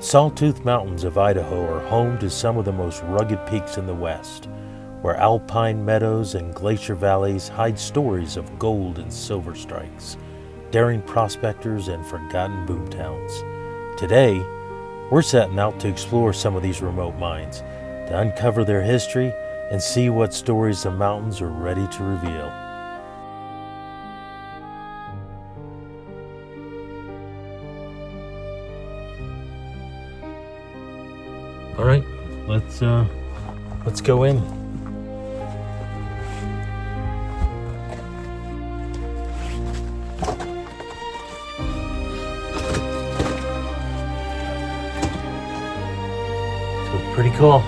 Sawtooth Mountains of Idaho are home to some of the most rugged peaks in the West, where alpine meadows and glacier valleys hide stories of gold and silver strikes, daring prospectors, and forgotten boomtowns. Today, we're setting out to explore some of these remote mines, to uncover their history and see what stories the mountains are ready to reveal. All right, let's go in. So it's pretty cool.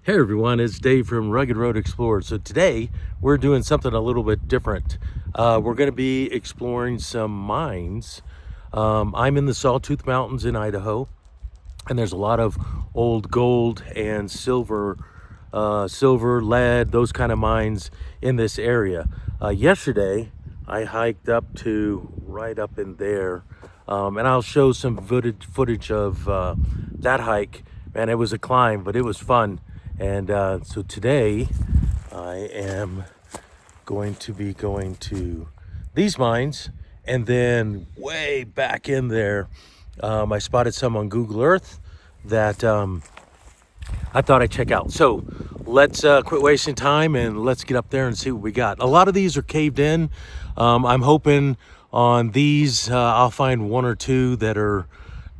Hey everyone, it's Dave from Rugged Road Explorer. So today we're doing something a little bit different. We're going to be exploring some mines. I'm in the Sawtooth Mountains in Idaho, and there's a lot of old gold and silver, lead, those kind of mines in this area. Yesterday I hiked up to right up in there, and I'll show some footage of that hike. Man, it was a climb, but it was fun. And so today I am going to be going to these mines, and then way back in there, I spotted some on Google Earth that I thought I'd check out. So let's quit wasting time and let's get up there and see what we got. A lot of these are caved in. I'm hoping on these I'll find one or two that are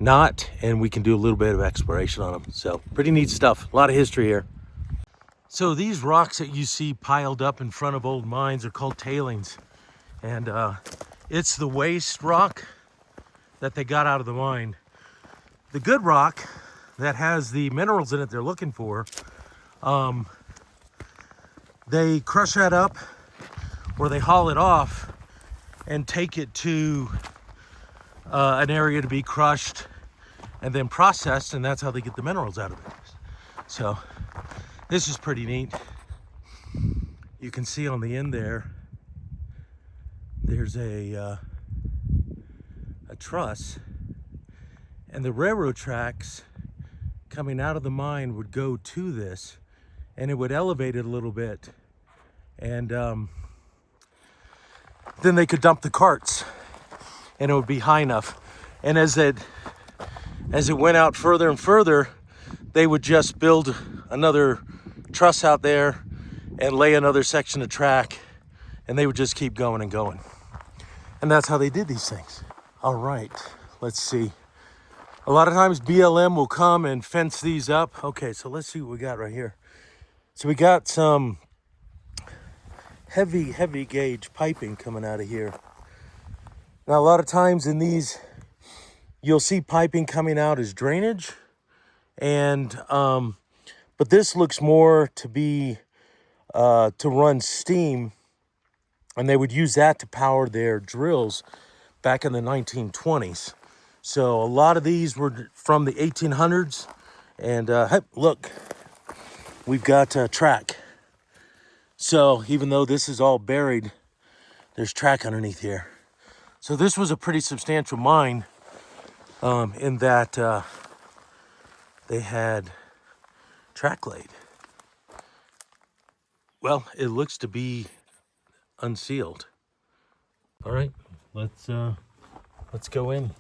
not, and we can do a little bit of exploration on them. So pretty neat stuff, a lot of history here. So these rocks that you see piled up in front of old mines are called tailings, and it's the waste rock that they got out of the mine. The good rock that has the minerals in it they're looking for, they crush that up, or they haul it off and take it to an area to be crushed and then processed, and that's how they get the minerals out of it. So this is pretty neat. You can see on the end there's a truss, and the railroad tracks coming out of the mine would go to this, and it would elevate it a little bit, and then they could dump the carts, and it would be high enough. And as it went out further and further, they would just build another truss out there and lay another section of track, and they would just keep going and going. And that's how they did these things. All right, let's see. A lot of times BLM will come and fence these up. Okay, so let's see what we got right here. So we got some heavy gauge piping coming out of here. Now, a lot of times in these, you'll see piping coming out as drainage, and but this looks more to be to run steam, and they would use that to power their drills back in the 1920s. So a lot of these were from the 1800s, and hey, look, we've got track. So even though this is all buried, there's track underneath here. So this was a pretty substantial mine, in that they had track laid. Well, it looks to be unsealed. All right, let's go in.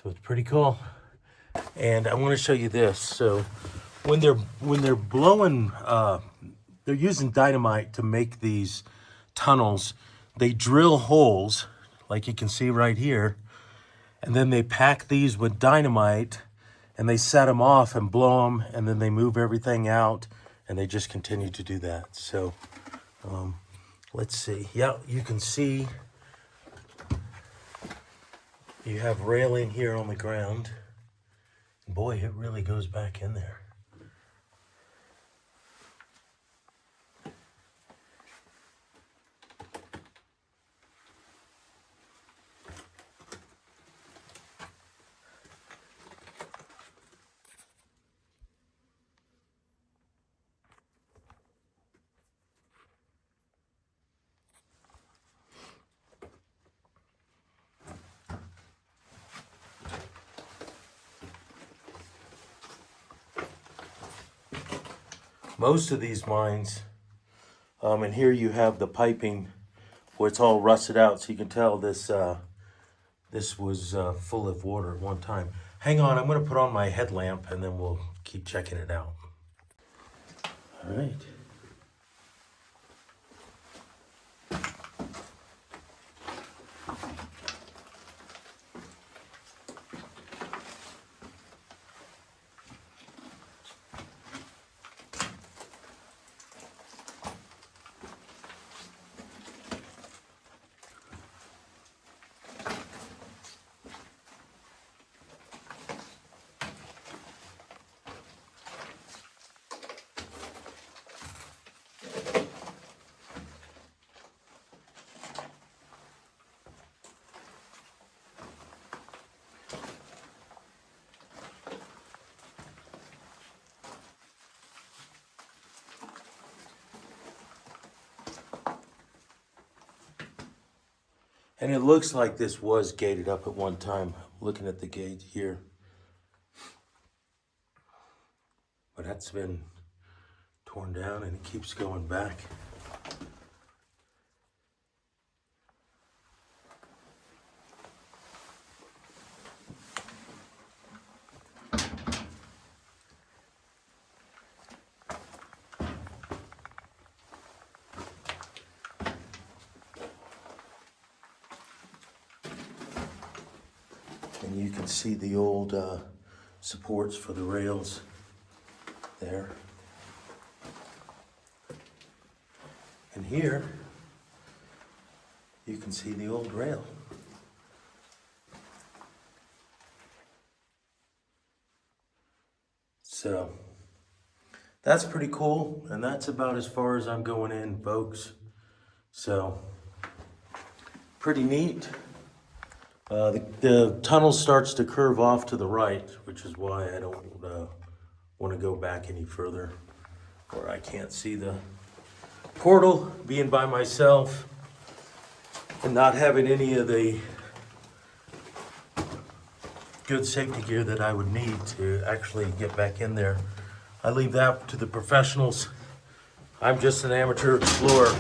So it's pretty cool. And I want to show you this. So when they're blowing, they're using dynamite to make these tunnels. They drill holes like you can see right here. And then they pack these with dynamite and they set them off and blow them, and then they move everything out, and they just continue to do that. So let's see. Yeah, you can see you have railing here on the ground. Boy, it really goes back in there. Most of these mines, and here you have the piping where it's all rusted out, so you can tell this was full of water at one time. Hang on, I'm going to put on my headlamp and then we'll keep checking it out. All right. And it looks like this was gated up at one time. Looking at the gate here. But that's been torn down and it keeps going back. And you can see the old supports for the rails there. And here, you can see the old rail. So, that's pretty cool, and that's about as far as I'm going in, folks. So, pretty neat. The tunnel starts to curve off to the right, which is why I don't want to go back any further, or I can't see the portal, being by myself and not having any of the good safety gear that I would need to actually get back in there. I leave that to the professionals. I'm just an amateur explorer.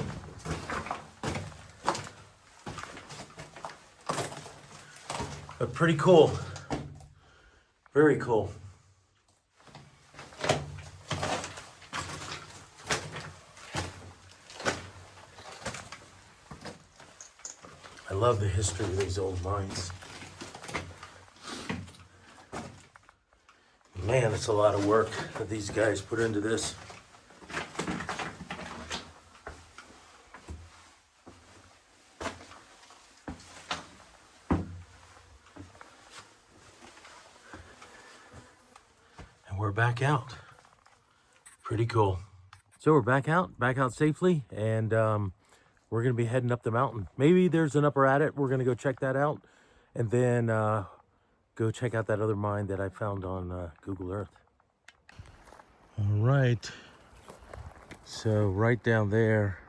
But pretty cool. Very cool. I love the history of these old mines. Man, it's a lot of work that these guys put into this. We're back out. Pretty cool. So we're back out safely, and we're gonna be heading up the mountain. Maybe there's an upper adit. We're gonna go check that out, and then go check out that other mine that I found on Google Earth. All right. So right down there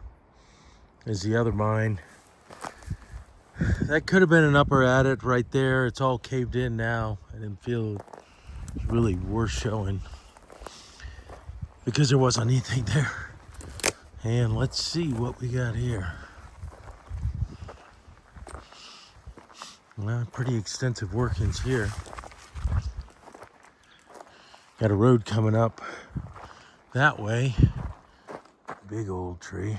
is the other mine. That could have been an upper adit right there. It's all caved in now. I didn't feel really worth showing because there wasn't anything there. And let's see what we got here. Well, pretty extensive workings here. Got a road coming up that way. Big old tree.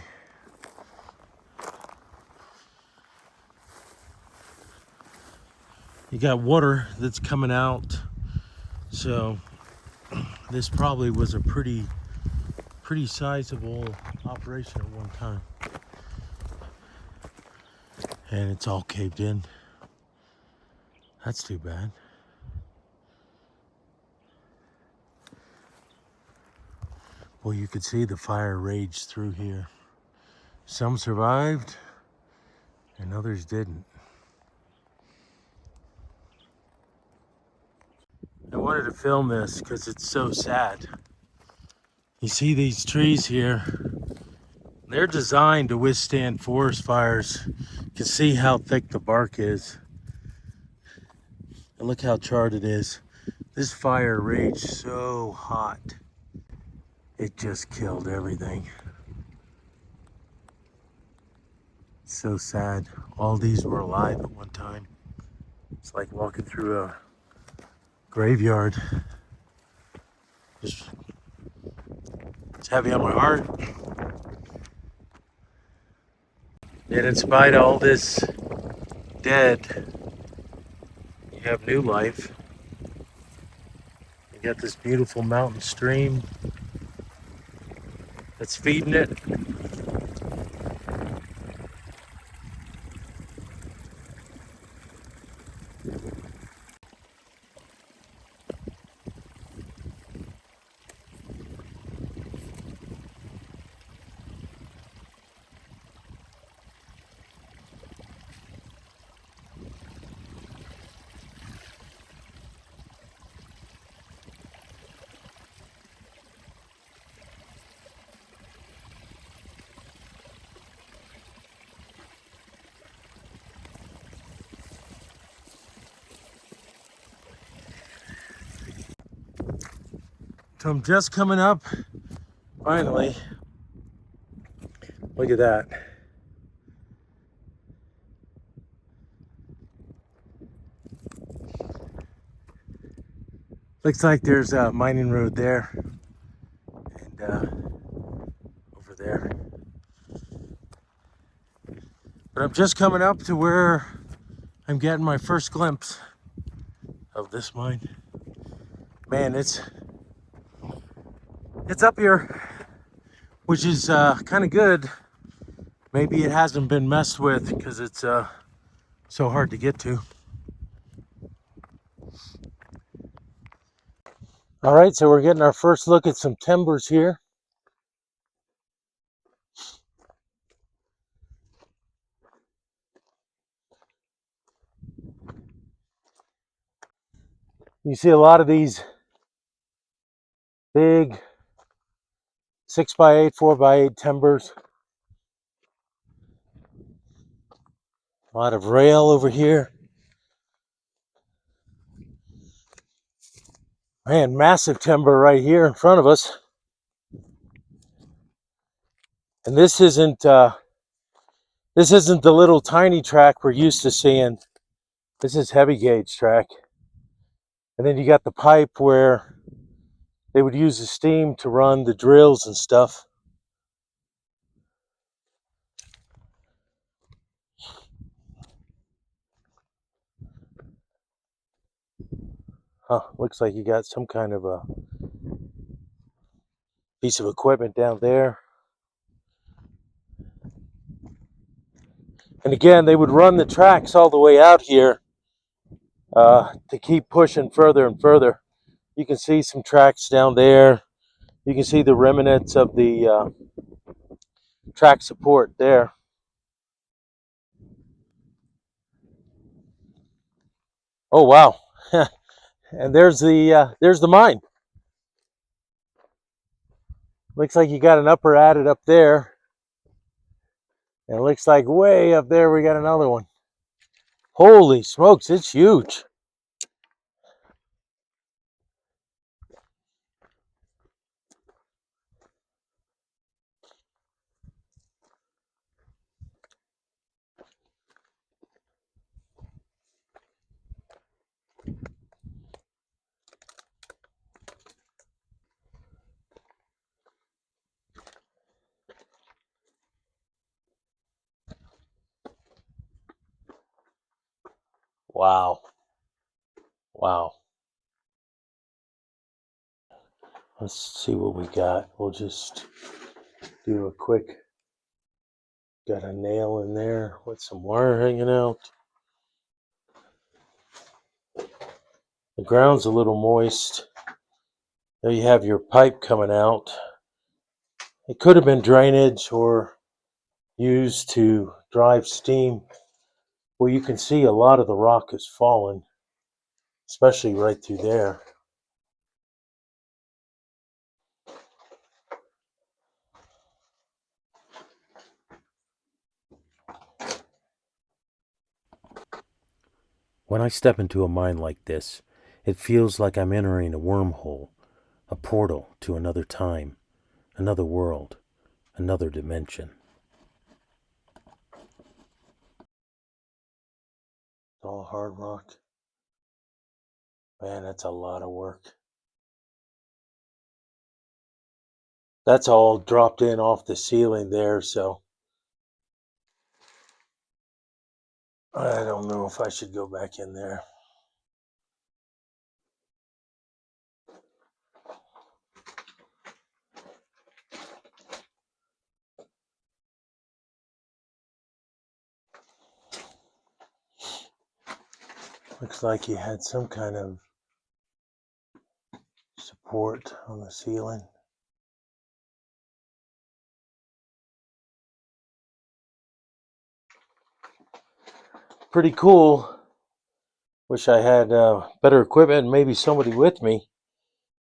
You got water that's coming out. So this probably was a pretty sizable operation at one time. And it's all caved in. That's too bad. Well, you could see the fire raged through here. Some survived and others didn't. I wanted to film this because it's so sad. You see these trees here, they're designed to withstand forest fires. You can see how thick the bark is. And look how charred it is. This fire raged so hot, it just killed everything. So sad. All these were alive at one time. It's like walking through a graveyard. It's heavy on my heart. And in spite of all this dead, you have new life. You got this beautiful mountain stream that's feeding it. So I'm just coming up, finally. Look at that. Looks like there's a mining road there and over there. But I'm just coming up to where I'm getting my first glimpse of this mine. Man, it's up here, which is kind of good. Maybe it hasn't been messed with because it's so hard to get to. All right, so we're getting our first look at some timbers here. You see a lot of these big 6x8, 4x8 timbers. A lot of rail over here. Man, massive timber right here in front of us. And this isn't the little tiny track we're used to seeing. This is heavy gauge track. And then you got the pipe where they would use the steam to run the drills and stuff. Huh, looks like you got some kind of a piece of equipment down there. And again, they would run the tracks all the way out here to keep pushing further and further. You can see some tracks down there. You can see the remnants of the track support there. Oh wow! And there's the mine. Looks like you got an upper adit up there. And it looks like way up there we got another one. Holy smokes, it's huge. Wow. Wow. Let's see what we got. We'll just do a quick, got a nail in there with some wire hanging out. The ground's a little moist. There you have your pipe coming out. It could have been drainage or used to drive steam. Well, you can see a lot of the rock has fallen, especially right through there. When I step into a mine like this, it feels like I'm entering a wormhole, a portal to another time, another world, another dimension. All hard rock. Man, that's a lot of work. That's all dropped in off the ceiling there, so I don't know if I should go back in there. Looks like he had some kind of support on the ceiling. Pretty cool. Wish I had better equipment and maybe somebody with me.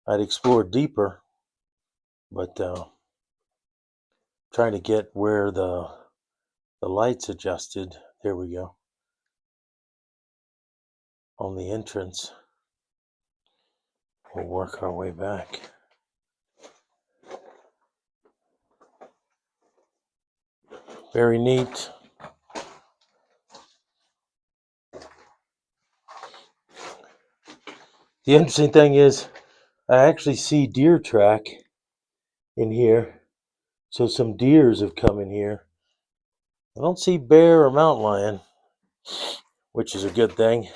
I'd explore deeper, but trying to get where the light's adjusted. There we go. On the entrance. We'll work our way back. Very neat. The interesting thing is I actually see deer track in here. So some deers have come in here. I don't see bear or mountain lion, which is a good thing.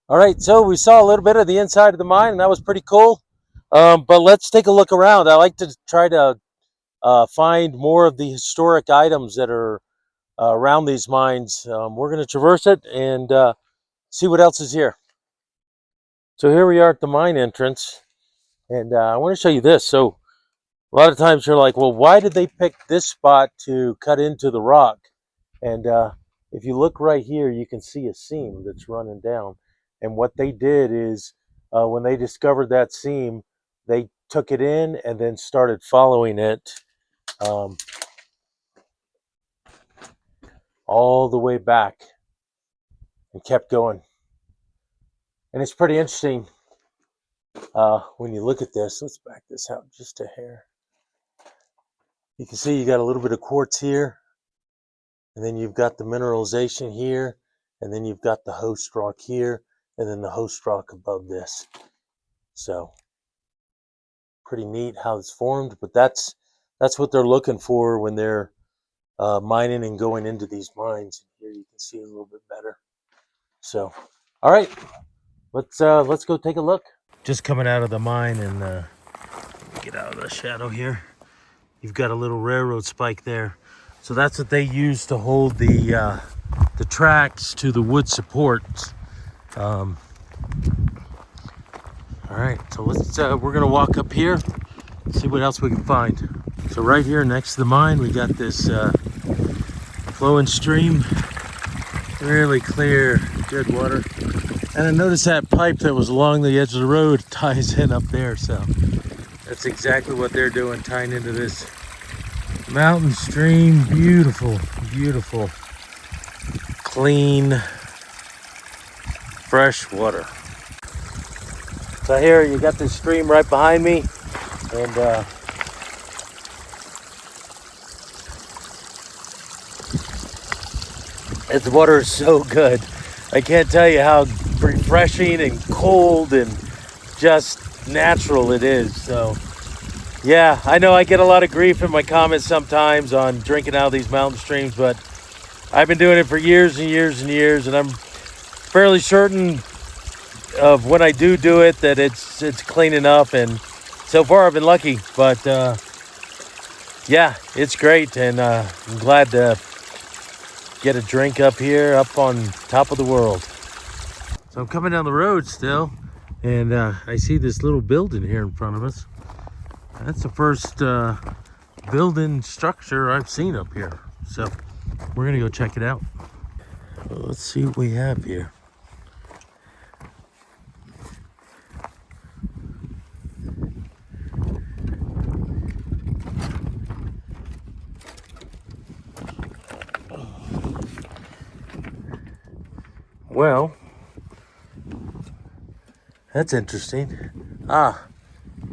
All right, so we saw a little bit of the inside of the mine, and that was pretty cool. But let's take a look around. I like to try to find more of the historic items that are around these mines. We're going to traverse it and see what else is here. So here we are at the mine entrance, and I want to show you this. So a lot of times you're like, well, why did they pick this spot to cut into the rock? And if you look right here, you can see a seam that's running down. And what they did is when they discovered that seam, they took it in and then started following it all the way back and kept going. And it's pretty interesting when you look at this. Let's back this out just a hair. You can see you got a little bit of quartz here, and then you've got the mineralization here, and then you've got the host rock here, and then the host rock above this. So pretty neat how it's formed, but that's what they're looking for when they're mining and going into these mines. Here you can see a little bit better. So, all right, let's go take a look. Just coming out of the mine, and get out of the shadow here. You've got a little railroad spike there, so that's what they use to hold the tracks to the wood supports. All right, so let's we're gonna walk up here, see what else we can find. So right here next to the mine, we got this flowing stream, really clear, good water. And I noticed that pipe that was along the edge of the road ties in up there, so that's exactly what they're doing, tying into this mountain stream. Beautiful, beautiful, clean, fresh water. So here you got this stream right behind me, and its water is so good. I can't tell you how refreshing and cold and just natural it is. So yeah, I know I get a lot of grief in my comments sometimes on drinking out of these mountain streams, but I've been doing it for years and years and years, and I'm fairly certain of when I do it that it's clean enough. And so far, I've been lucky. But yeah, it's great, and I'm glad to get a drink up here, up on top of the world. So I'm coming down the road still, and I see this little building here in front of us. That's the first building structure I've seen up here. So we're gonna go check it out. Well, let's see what we have here. Well, that's interesting. Ah,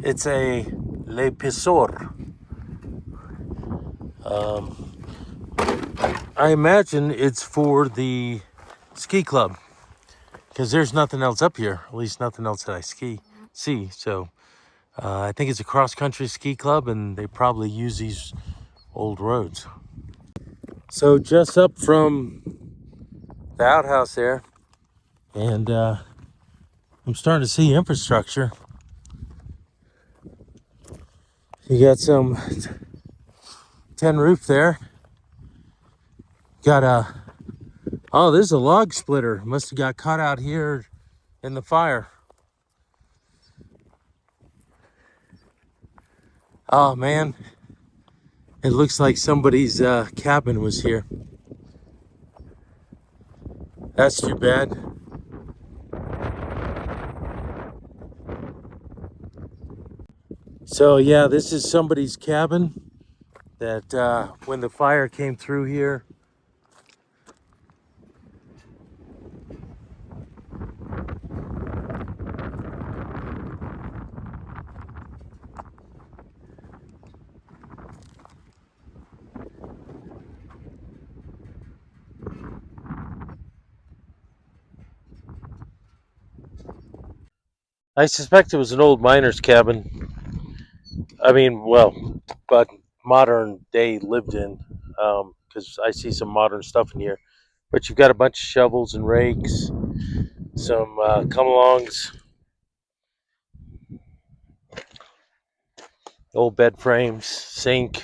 it's a Lepisor. I imagine it's for the ski club because there's nothing else up here. At least nothing else that I see. So I think it's a cross-country ski club, and they probably use these old roads. So just up from the outhouse there, and I'm starting to see infrastructure. You got some tin roof there. Got a, oh, this is a log splitter. Must have got caught out here in the fire. Oh man, it looks like somebody's cabin was here. That's too bad. So yeah, this is somebody's cabin that when the fire came through here. I suspect it was an old miner's cabin. I mean, well, but modern day lived in, because I see some modern stuff in here. But you've got a bunch of shovels and rakes, some come-alongs, old bed frames, sink,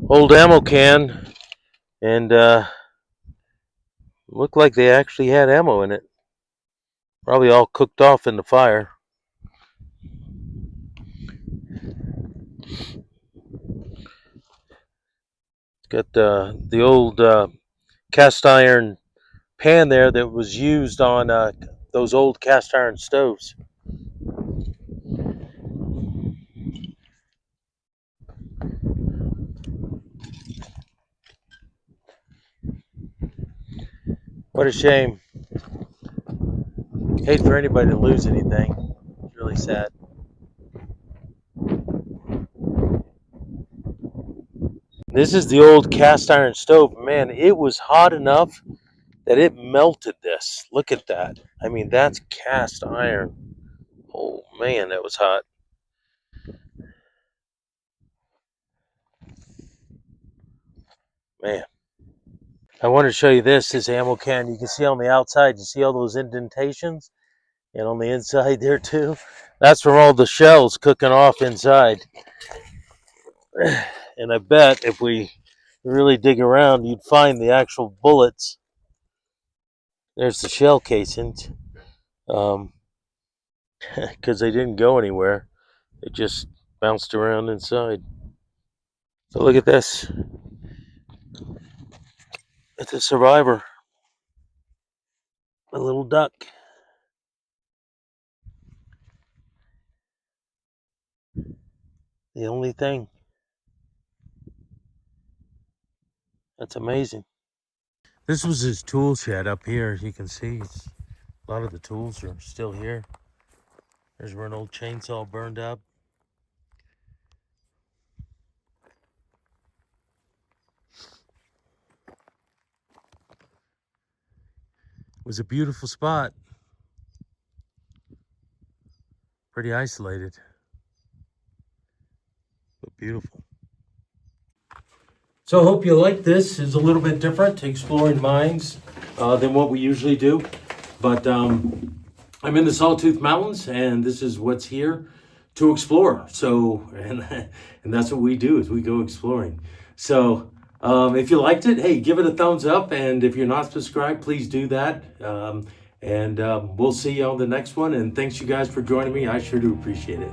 old ammo can, and looked like they actually had ammo in it. Probably all cooked off in the fire. It's got the old cast iron pan there that was used on those old cast iron stoves. What a shame. Hate for anybody to lose anything. It's really sad. This is the old cast iron stove. Man, it was hot enough that it melted this. Look at that. I mean, that's cast iron. Oh man, that was hot. Man. I want to show you this ammo can. You can see on the outside, you see all those indentations? And on the inside there too. That's from all the shells cooking off inside. And I bet if we really dig around, you'd find the actual bullets. There's the shell casings, because they didn't go anywhere. They just bounced around inside. So look at this. It's a survivor, a little duck. The only thing. That's amazing. This was his tool shed up here. You can see a lot of the tools are still here. There's where an old chainsaw burned up. It was a beautiful spot. Pretty isolated, but beautiful. So I hope you like this. It's a little bit different, exploring mines than what we usually do. But I'm in the Sawtooth Mountains, and this is what's here to explore. So, and that's what we do, is we go exploring. So if you liked it, hey, give it a thumbs up. And if you're not subscribed, please do that. And we'll see you on the next one. And thanks you guys for joining me. I sure do appreciate it.